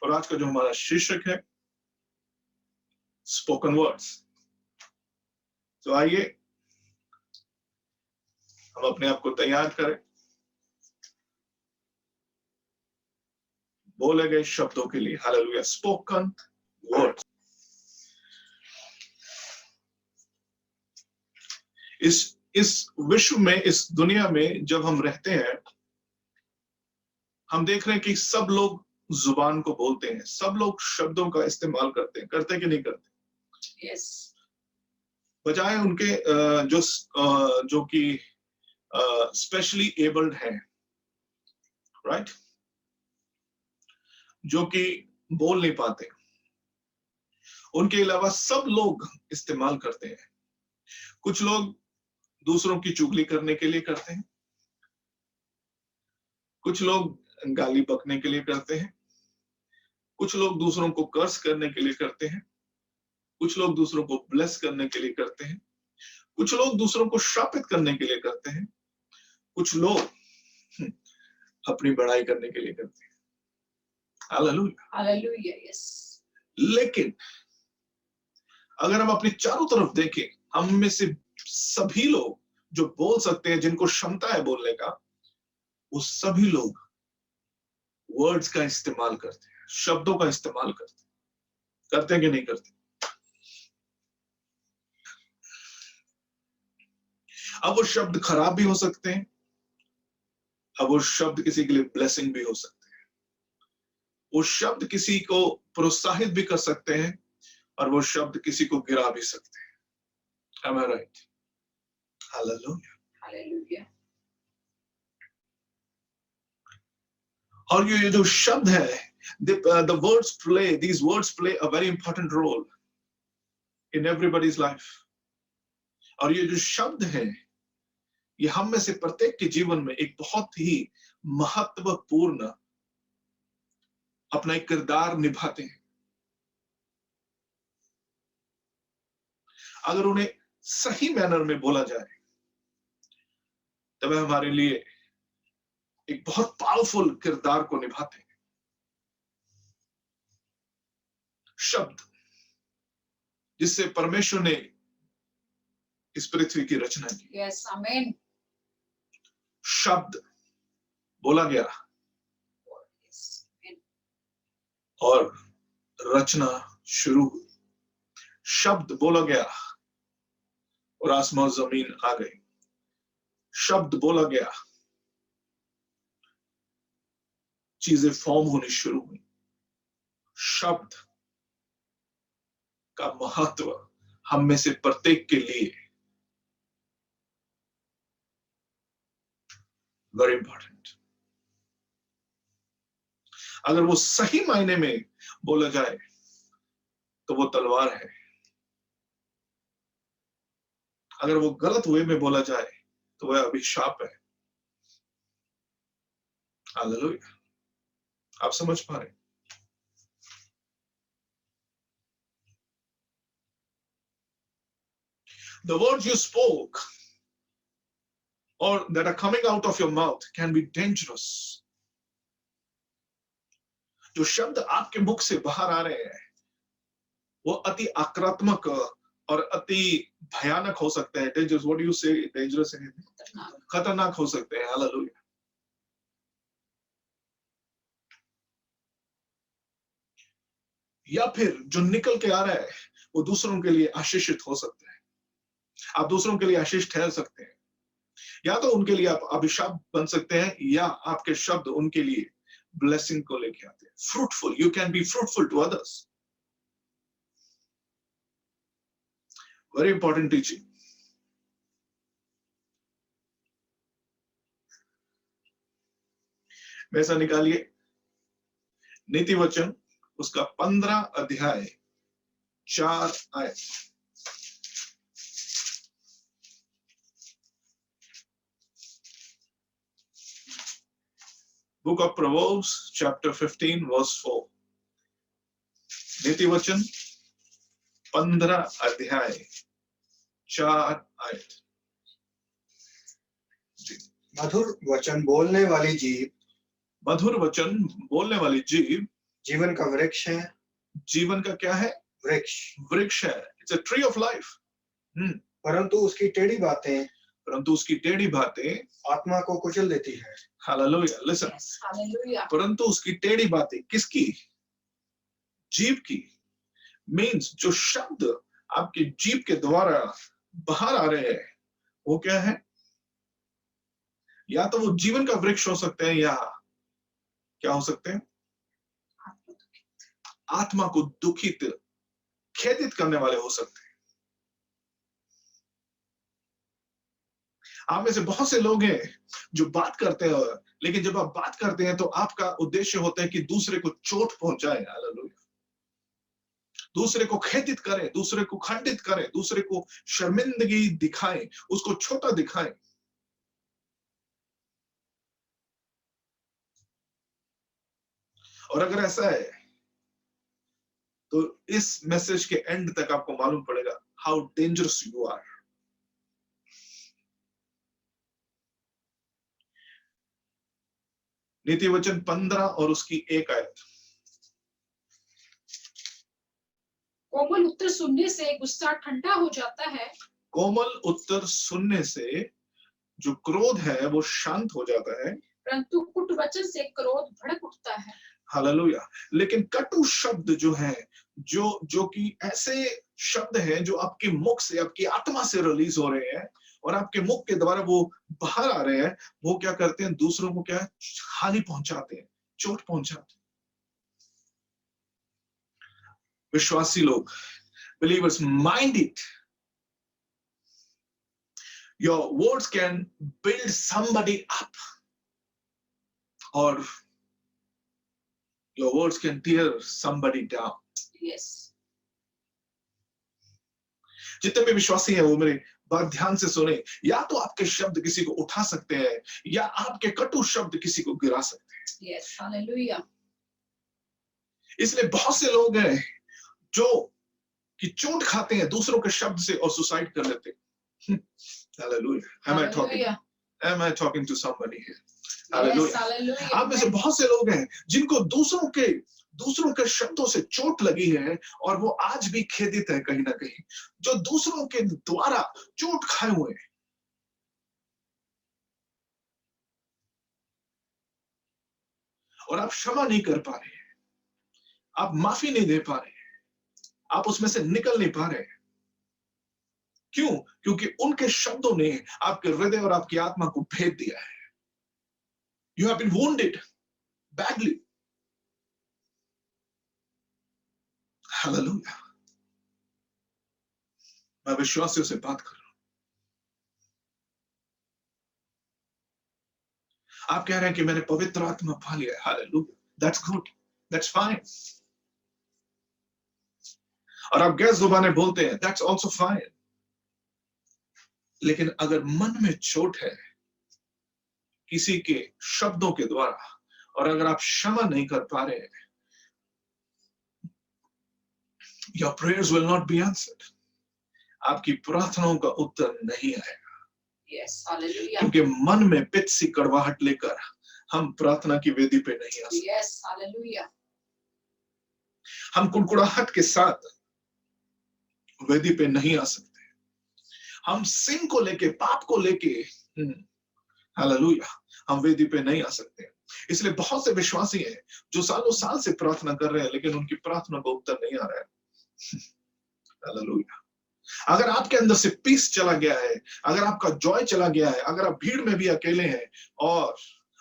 और आज का जो हमारा शीर्षक है स्पोकन वर्ड्स। तो आइए हम अपने आप को तैयार करें बोले गए शब्दों के लिए। हालेलुया। Spoken words. इस विश्व में, इस दुनिया में जब हम रहते हैं, हम देख रहे हैं कि सब लोग जुबान को बोलते हैं, सब लोग शब्दों का इस्तेमाल करते हैं, करते कि नहीं करते? Yes. बजाय उनके जो कि स्पेशली एबल्ड हैं, राइट, जो कि बोल नहीं पाते, उनके अलावा सब लोग इस्तेमाल करते हैं। कुछ लोग दूसरों की चुगली करने के लिए करते हैं, कुछ लोग गाली बकने के लिए करते हैं, कुछ लोग दूसरों को कर्स करने के लिए करते हैं, कुछ लोग दूसरों को ब्लेस करने के लिए करते हैं, कुछ लोग दूसरों को शापित करने के लिए करते हैं, कुछ लोग अपनी बड़ाई करने के लिए करते हैं। Hallelujah, Hallelujah. Yes. लेकिन अगर हम अपनी चारों तरफ देखें, हम में से सभी लोग जो बोल सकते हैं, जिनको क्षमता है बोलने का, वो सभी लोग वर्ड्स का इस्तेमाल करते हैं, शब्दों का इस्तेमाल करते हैं कि नहीं करते? अब वो शब्द खराब भी हो सकते हैं, अब वो शब्द किसी के लिए ब्लेसिंग भी हो सकते हैं, वो शब्द किसी को प्रोत्साहित भी कर सकते हैं और वो शब्द किसी को गिरा भी सकते हैं। Am I right? Hallelujah. Hallelujah. और ये जो शब्द है, these words play a very important role in everybody's life. और ये जो शब्द है, ये हम में से प्रत्येक के जीवन में एक बहुत ही महत्वपूर्ण अपना एक किरदार निभाते हैं। अगर उन्हें सही मैनर में बोला जाए तब वह हमारे लिए एक बहुत पावरफुल किरदार को निभाते हैं। शब्द जिससे परमेश्वर ने इस पृथ्वी की रचना की। Yes. Amen. शब्द बोला गया Yes. Amen. और रचना शुरू हुई। शब्द बोला गया और आसमान जमीन आ गई। शब्द बोला गया, चीजें फॉर्म होनी शुरू हुई। शब्द का महत्व हम में से प्रत्येक के लिए वेरी इंपॉर्टेंट। अगर वो सही मायने में बोला जाए तो वो तलवार है, अगर वो गलत वे में बोला जाए तो वह अभिशाप है। हालेलुया। आप समझ पा रहे हैं? The words you spoke or that are coming out of your mouth can be dangerous. जो शब्द आपके मुख से बाहर आ रहे हैं वो अति आक्रामक और अति भयानक हो सकते हैं। Dangerous, what do you say? Dangerous है, खतरनाक हो सकते हैं। हालेलुया। या फिर जो निकल के आ रहा है वो दूसरों के लिए आशीषित हो सकता है। आप दूसरों के लिए आशीष ठहर सकते हैं, या तो उनके लिए आप अभिशाप बन सकते हैं, या आपके शब्द उनके लिए ब्लेसिंग को लेके आते हैं। Fruitful, you can be fruitful to others. Very important teaching. वैसा निकालिए नीति वचन उसका 15 अध्याय 4 आयत। Book of Proverbs, chapter 15, verse 4. नीति वचन 15 अध्याय 4 आयत। मधुर वचन बोलने वाली जीभ मधुर वचन बोलने वाली जीभ जीवन का वृक्ष है, जीवन का क्या है? वृक्ष, वृक्ष है। It's a tree of life. परंतु उसकी टेढ़ी बातें परंतु उसकी टेढ़ी बातें आत्मा को कुचल देती है। Hallelujah, listen. Yes. Hallelujah. परंतु उसकी टेढ़ी बातें किसकी? जीभ की। मीन्स जो शब्द आपके जीभ के द्वारा बाहर आ रहे हैं वो क्या है? या तो वो जीवन का वृक्ष हो सकते हैं, या क्या हो सकते हैं? आत्मा को दुखित, खेदित करने वाले हो सकते हैं। आप में से बहुत से लोग हैं जो बात करते हैं, लेकिन जब आप बात करते हैं तो आपका उद्देश्य होता है कि दूसरे को चोट पहुंचाए। हालेलुया। दूसरे को खेदित करें, दूसरे को खंडित करें, दूसरे को शर्मिंदगी दिखाएं, उसको छोटा दिखाएं। और अगर ऐसा है तो इस मैसेज के एंड तक आपको मालूम पड़ेगा हाउ डेंजरस यू आर। नीति वचन 15 और उसकी 1 आयत। कोमल उत्तर सुनने से गुस्सा ठंडा हो जाता है, कोमल उत्तर सुनने से जो क्रोध है वो शांत हो जाता है, परंतु कुट वचन से क्रोध भड़क उठता है। हालेलुया। लेकिन कटु शब्द जो है, जो कि ऐसे शब्द हैं जो आपके मुख से, आपकी आत्मा से रिलीज हो रहे हैं और आपके मुख के द्वारा वो बाहर आ रहे हैं, वो क्या करते हैं? दूसरों को क्या हानि पहुंचाते हैं, चोट पहुंचाते हैं। विश्वासी लोग, believers, mind it. Your words can build somebody up, or your words can tear somebody down. Yes. जितने भी विश्वासी हैं वो मेरे बात ध्यान से सुने। या तो आपके शब्द किसी को उठा सकते हैं, या आपके कटु शब्द किसी को गिरा सकते हैं। Yes. Hallelujah. इसलिए बहुत से लोग हैं जो कि चोट खाते हैं दूसरों के शब्द से और सुसाइड कर लेते हैं। Hallelujah. Hallelujah. Am I talking to somebody here? Yes. Hallelujah. Hallelujah. आप में से बहुत से लोग हैं जिनको दूसरों के शब्दों से चोट लगी है और वो आज भी खेदित है कहीं ना कहीं, जो दूसरों के द्वारा चोट खाए हुए हैं। और आप क्षमा नहीं कर पा रहे, आप माफी नहीं दे पा रहे, आप उसमें से निकल नहीं पा रहे। क्यों? क्योंकि उनके शब्दों ने आपके हृदय और आपकी आत्मा को भेद दिया है। You have been wounded badly. Hallelujah. मैं विश्वासियों से बात कर रहा हूं। आप कह रहे हैं कि मैंने पवित्र आत्मा पा लिया है। Hallelujah. That's good. That's fine. और आप गैस जुबानें बोलते हैं। That's also fine. लेकिन अगर मन में चोट है किसी के शब्दों के द्वारा, और अगर आप क्षमा नहीं कर पा रहे, your prayers will not be answered. आपकी प्रार्थनाओं का उत्तर नहीं आएगा। Yes. Hallelujah. क्योंकि मन में पित्त सी कड़वाहट लेकर हम प्रार्थना की वेदी पे नहीं आ सकते। Yes. Hallelujah. हम कुड़कुड़ाहट के साथ वेदी पे नहीं आ सकते। हम सिंह को लेके, पाप को लेके, हालेलुया, हम वेदी पे नहीं आ सकते। इसलिए बहुत से विश्वासी हैं जो सालों साल से प्रार्थना कर रहे हैं लेकिन उनकी प्रार्थना का उत्तर नहीं आ रहा है। हालेलुया। अगर आपके अंदर से पीस चला गया है, अगर आपका जॉय चला गया है, अगर आप भीड़ में भी अकेले हैं और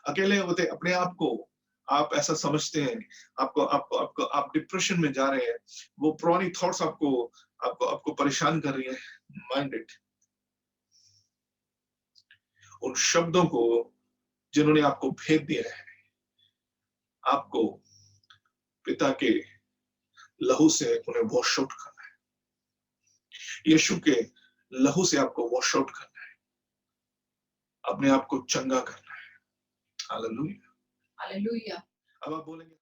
अकेले होते अपने आप को आप ऐसा समझते हैं, आप डिप्रेशन में जा रहे हैं, वो पुरानी थॉट्स आपको परेशान कर रही है, माइंड इट। उन शब्दों को जिन्होंने आपको भेद दिया है, आपको पिता के लहू से उन्हें वॉश आउट करना है। यीशु के लहू से आपको वॉश आउट करना है, अपने आप को चंगा करना है। हालेलुया। Hallelujah. अब आप बोलेंगे